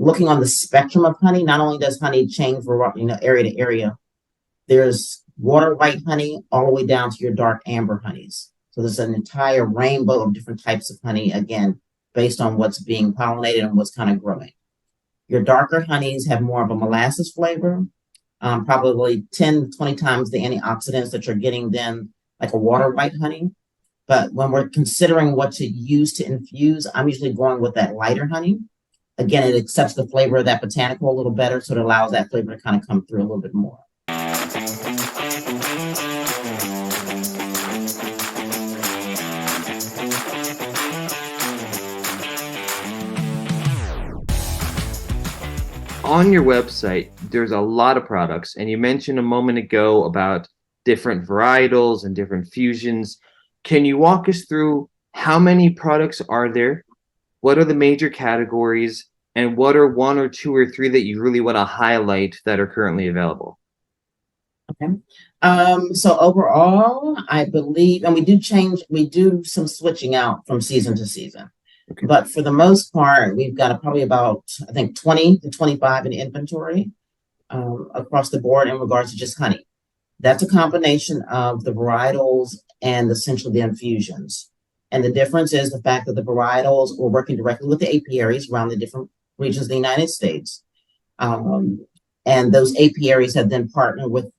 looking on the spectrum of honey, not only does honey change from area to area, there's water white honey all the way down to your dark amber honeys. So there's an entire rainbow of different types of honey, again, based on what's being pollinated and what's kind of growing. Your darker honeys have more of a molasses flavor, probably 10 to 20 times the antioxidants that you're getting then like a water white honey. But when we're considering what to use to infuse, I'm usually going with that lighter honey. Again, it accepts the flavor of that botanical a little better, so it allows that flavor to kind of come through a little bit more. On your website, there's a lot of products, and you mentioned a moment ago about different varietals and different fusions. Can you walk us through how many products are there? What are the major categories? And what are one or two or three that you really want to highlight that are currently available? Okay. So overall, I believe, and we do some switching out from season to season. Okay. But for the most part, we've got probably about, I think, 20 to 25 in inventory across the board in regards to just honey. That's a combination of the varietals and essentially the infusions. And the difference is the fact that the varietals, we're working directly with the apiaries around the different regions of the United States. And those apiaries have then partnered with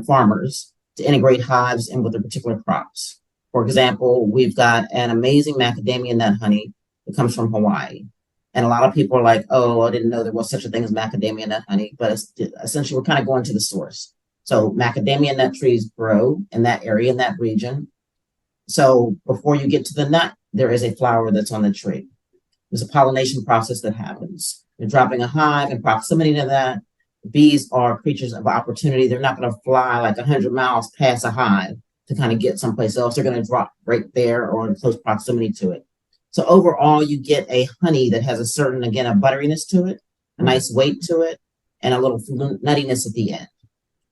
farmers to integrate hives in with their particular crops. For example, we've got an amazing macadamia nut honey that comes from Hawaii. And a lot of people are like, oh, I didn't know there was such a thing as macadamia nut honey, but essentially we're kind of going to the source. So macadamia nut trees grow in that area, in that region. So before you get to the nut, there is a flower that's on the tree. There's a pollination process that happens. You're dropping a hive in proximity to that. Bees are creatures of opportunity. They're not going to fly like 100 miles past a hive to kind of get someplace else. They're going to drop right there or in close proximity to it. So overall, you get a honey that has a certain, again, a butteriness to it, a nice weight to it, and a little nuttiness at the end.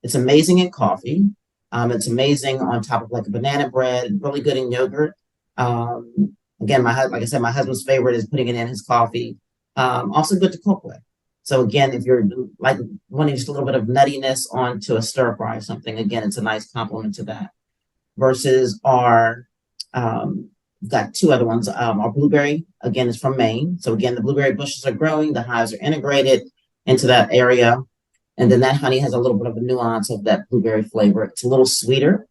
It's amazing in coffee. It's amazing on top of like a banana bread, really good in yogurt. Again, like I said, my husband's favorite is putting it in his coffee. Also good to cook with. So again, if you're like wanting just a little bit of nuttiness onto a stir fry or something, again, it's a nice complement to that. Versus our, we've got two other ones. Our blueberry, again, is from Maine. So again, the blueberry bushes are growing, the hives are integrated into that area. And then that honey has a little bit of a nuance of that blueberry flavor. It's a little sweeter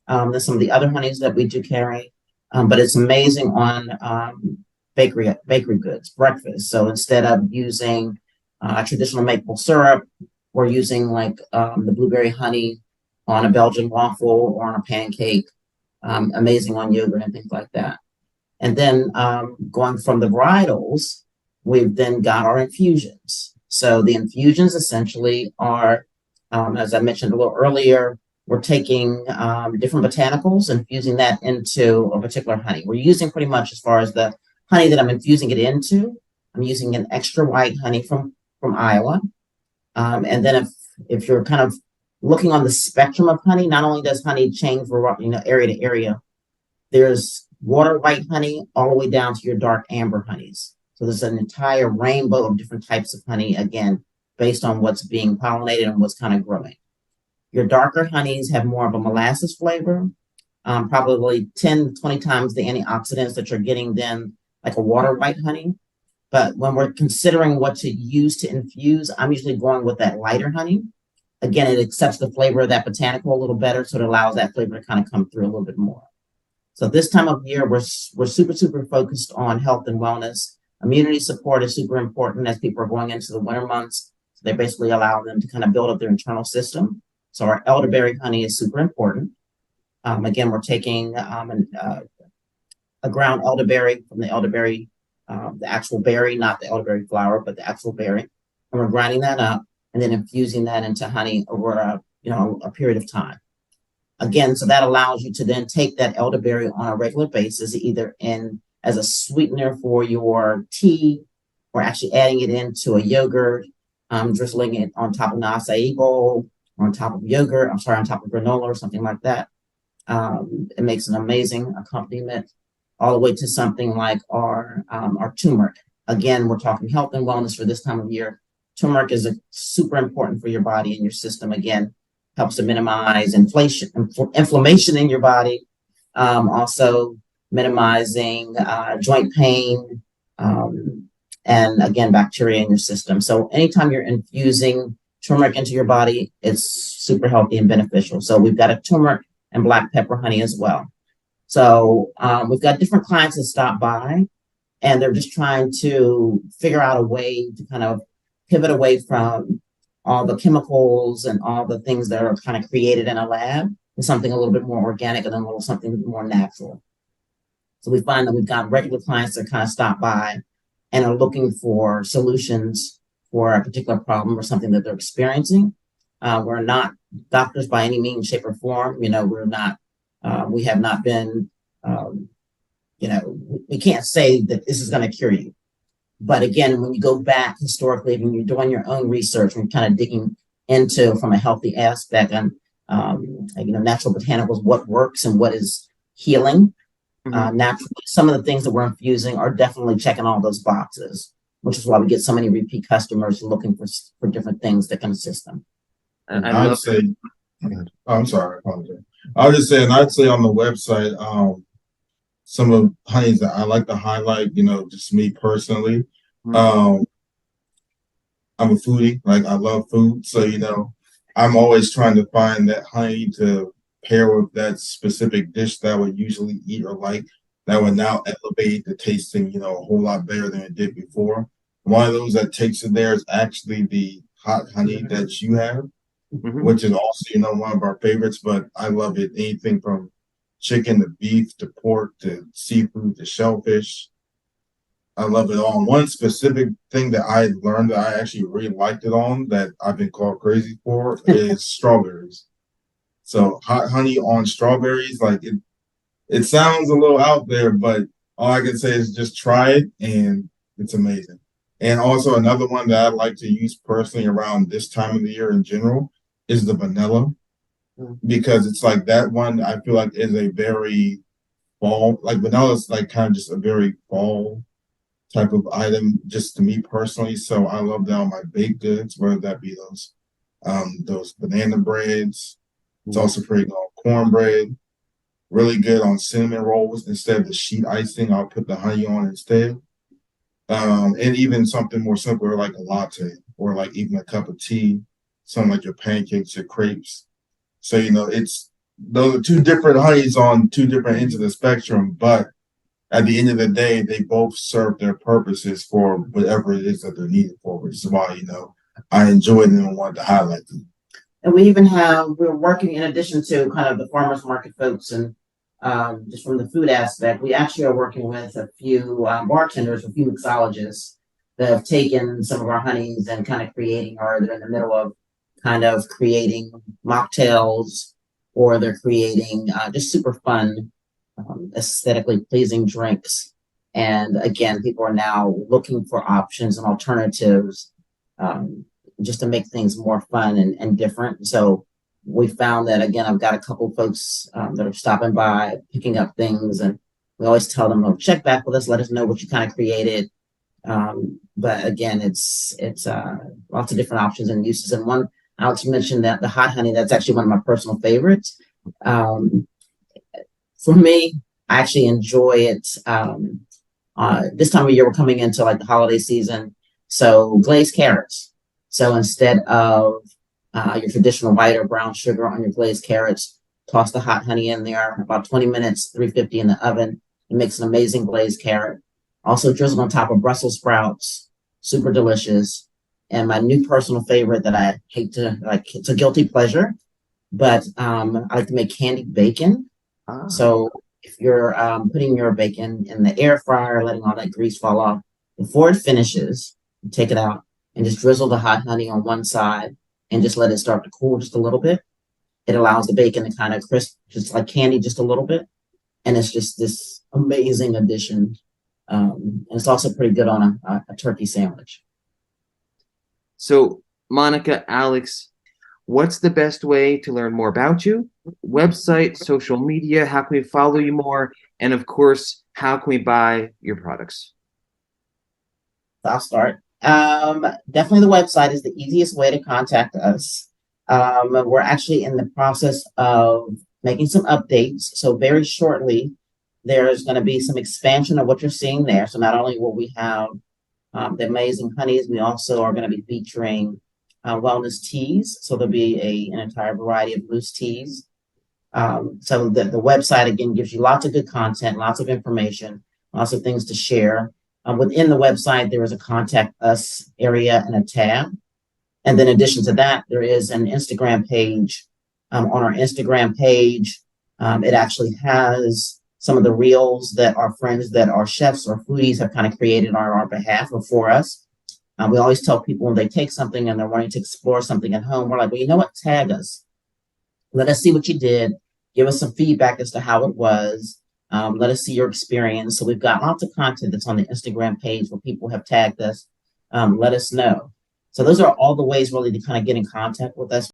than some of the other honeys that we do carry. But it's amazing on bakery goods, breakfast. So instead of using traditional maple syrup, we're using like the blueberry honey on a Belgian waffle or on a pancake. Amazing on yogurt and things like that. And then going from the varietals, we've then got our infusions. So the infusions essentially are, as I mentioned a little earlier, we're taking different botanicals and infusing that into a particular honey. We're using pretty much, as far as the honey that I'm infusing it into, I'm using an extra white honey from Iowa. And then if you're kind of looking on the spectrum of honey, not only does honey change from area to area, there's water white honey all the way down to your dark amber honeys. So there's an entire rainbow of different types of honey, again, based on what's being pollinated and what's kind of growing. Your darker honeys have more of a molasses flavor, probably 10 to 20 times the antioxidants that you're getting then like a water white honey. But when we're considering what to use to infuse, I'm usually going with that lighter honey. Again, it accepts the flavor of that botanical a little better, so it allows that flavor to kind of come through a little bit more. So this time of year, we're super, super focused on health and wellness. Immunity support is super important as people are going into the winter months. So they basically allow them to kind of build up their internal system. So our elderberry honey is super important. Again, we're taking a ground elderberry from the elderberry, the actual berry, not the elderberry flower, but the actual berry. And we're grinding that up and then infusing that into honey over a period of time. Again, so that allows you to then take that elderberry on a regular basis, either in as a sweetener for your tea, or actually adding it into a yogurt, drizzling it on top of an acai bowl, or on top of yogurt, on top of granola or something like that. It makes an amazing accompaniment, all the way to something like our turmeric. again, we're talking health and wellness for this time of year. Turmeric is super important for your body and your system. Again, helps to minimize inflammation in your body. Also minimizing joint pain, and again, bacteria in your system. So anytime you're infusing turmeric into your body, it's super healthy and beneficial. So we've got a turmeric and black pepper honey as well. So we've got different clients that stop by, and they're just trying to figure out a way to kind of pivot away from all the chemicals and all the things that are kind of created in a lab to something a little bit more organic and then a little something more natural. So we find that we've got regular clients that kind of stop by and are looking for solutions for a particular problem or something that they're experiencing. We're not doctors by any means, shape, or form. We're not, we have not been, we can't say that this is going to cure you. But again, when you go back historically, when you're doing your own research and kind of digging into from a healthy aspect and, natural botanicals, what works and what is healing. Naturally, some of the things that we're infusing are definitely checking all those boxes, which is why we get so many repeat customers looking for different things that can assist them. I'd say, I'm sorry, I apologize. I was just saying, I'd say on the website, some of the honeys that I like to highlight, just me personally. I'm a foodie, like I love food. So, I'm always trying to find that honey to pair with that specific dish that I would usually eat or like that would now elevate the tasting, a whole lot better than it did before. One of those that takes it there is actually the hot honey that you have, which is also, one of our favorites, but I love it. Anything from chicken to beef to pork to seafood to shellfish. I love it all. One specific thing that I learned that I actually really liked it on that I've been called crazy for is strawberries. So hot honey on strawberries, like it sounds a little out there, but all I can say is just try it and it's amazing. And also another one that I like to use personally around this time of the year in general is the vanilla, because it's like that one I feel like is a very fall, like vanilla is like kind of just a very fall type of item just to me personally. So I love that on my baked goods, whether that be those banana breads. It's also pretty good on cornbread. Really good on cinnamon rolls. Instead of the sheet icing, I'll put the honey on instead. And even something more simpler like a latte or like even a cup of tea, something like your pancakes, your crepes. So, it's those are two different honeys on two different ends of the spectrum, but at the end of the day, they both serve their purposes for whatever it is that they're needed for, which is why, I enjoy them and want to highlight them. And we're working in addition to kind of the farmers market folks and just from the food aspect, we actually are working with a few bartenders, a few mixologists that have taken some of our honeys and kind of creating, or they're in the middle of kind of creating mocktails, or they're creating just super fun, aesthetically pleasing drinks. And again, people are now looking for options and alternatives just to make things more fun and different. So we found that, again, I've got a couple of folks that are stopping by, picking up things, and we always tell them, oh, check back with us, let us know what you kind of created. But again, it's lots of different options and uses. And one, Alex mentioned that the hot honey, that's actually one of my personal favorites. For me, I actually enjoy it. This time of year, we're coming into like the holiday season. So glazed carrots. So instead of your traditional white or brown sugar on your glazed carrots, toss the hot honey in there, about 20 minutes, 350 in the oven. It makes an amazing glazed carrot. Also drizzled on top of Brussels sprouts, super delicious. And my new personal favorite that I hate to, like, it's a guilty pleasure, but I like to make candied bacon. So if you're putting your bacon in the air fryer, letting all that grease fall off, before it finishes, you take it out and just drizzle the hot honey on one side and just let it start to cool just a little bit. It allows the bacon to kind of crisp, just like candy, just a little bit. And it's just this amazing addition. And it's also pretty good on a turkey sandwich. So, Monica, Alex, what's the best way to learn more about you? Website, social media, how can we follow you more? And of course, how can we buy your products? So I'll start. Definitely the website is the easiest way to contact us. We're actually in the process of making some updates. So very shortly, there's going to be some expansion of what you're seeing there. So not only will we have the amazing honeys, we also are going to be featuring wellness teas. So there'll be an entire variety of loose teas. So the website again gives you lots of good content, lots of information, lots of things to share. Within the website, there is a contact us area and a tab. And then in addition to that, there is an Instagram page. On our Instagram page, it actually has some of the reels that our friends that are chefs or foodies have kind of created on our behalf or for us. We always tell people when they take something and they're wanting to explore something at home, we're like, well, you know what? Tag us. Let us see what you did. Give us some feedback as to how it was. Let us see your experience. So we've got lots of content that's on the Instagram page where people have tagged us. Let us know. So those are all the ways really to kind of get in contact with us.